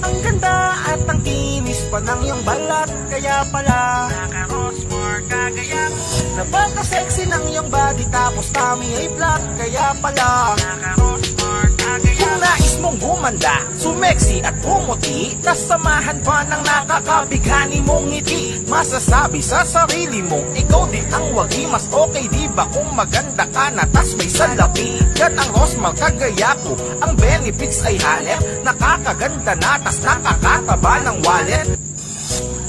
Ang ganda at ang kinis pa ng iyong balat, kaya pala Naka-Rosmore kagaya ko. napaka-sexy ng iyong body, tapos tummy ay flat, kaya pala Naka-Rosmore kagaya kung nais mong gumanda, sumeksi at pumuti, tas samahan pa ng nakakabighani mong ngiti, masasabi sa sarili mo, ikaw din ang wagi. Mas okay di ba kung maganda ka na tas may salapi? Yan ang Rosmore kagaya ko, ang benefits ay halep, nakakaganda na tas nakakataba ng wallet.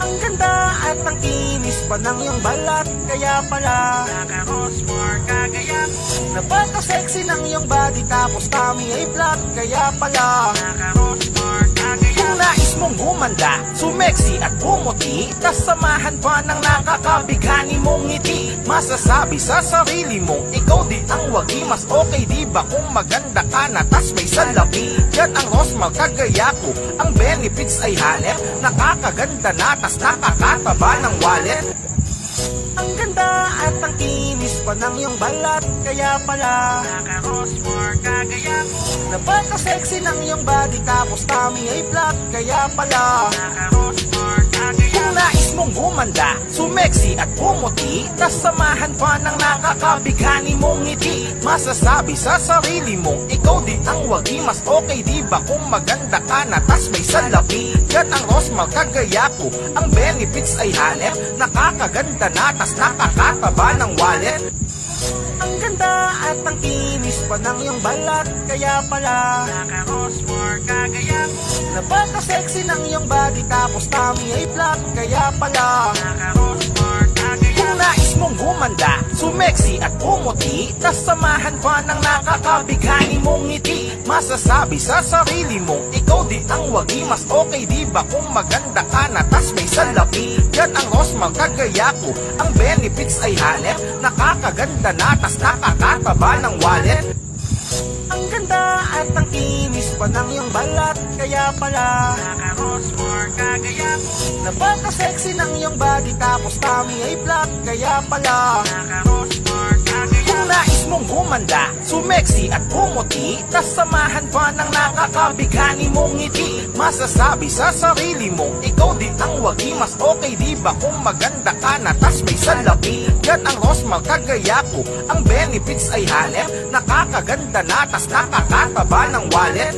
Ang ganda at ang kinis pa ng iyong balat, kaya pala Naka-Rosmore kagaya ko. napaka-sexy ng iyong body, tapos tummy ay flat, kaya pala Naka-Rosmore kagaya kung nais mong gumanda, sumeksi at pumuti, tas samahan pa ng nakakabighani mong ngiti, masasabi sa sarili mo, ikaw din ang wagi. Mas okay di ba kung maganda ka na tas may salapi? Yan ang Rosmore kagaya ko, ang benefits ay halep, nakakaganda na tas nakakataba ng wallet. Ang ganda at ang kinis pa ng iyong balat, kaya pala Naka-Rosmore kagaya ko. napaka-sexy ng iyong body, tapos tummy ay flat, kaya pala Naka-Rosmore kagaya kung nais mong gumanda, sumeksi at pumuti, tas samahan pa ng nakakabighani mong ngiti, masasabi sa sarili mo, ikaw din ang wagi. Mas okay di ba kung maganda ka na tas may salapi? Yan ang Rosmore kagaya ko, ang benefits ay halep, nakakaganda na tas nakakataba ng wallet. Ang ganda at ang kinis pa ng iyong balat, kaya pala Naka-Rosmore kagaya ko. napaka-sexy ng iyong body, tapos tummy ay flat, kaya pala Naka-Rosmore kagaya kung nais mong gumanda, sumeksi at pumuti, tas samahan pa ng nakakabighani mong ngiti, masasabi sa sarili mo, ikaw din ang wagi. Mas okay di ba kung maganda ka na tas may salapi? Yan ang Rosmore kagaya ko, ang benefits ay halep, nakakaganda na tas nakakataba ng wallet. Ang ganda at ang kinis pa ng iyong balat, kaya pala Naka-Rosmore kagaya ko. napaka-sexy ng iyong body, tapos tummy ay flat, kaya pala Naka-Rosmore kagaya kung nais mong gumanda, sumeksi at pumuti, tas samahan pa ng nakakabighani mong ngiti, masasabi sa sarili mo, ikaw din ang wagi. Mas okay di ba kung maganda ka na tas may salapi? Yan ang Rosmore kagaya ko, ang benefits ay halep, nakakaganda na tas nakakataba ng wallet.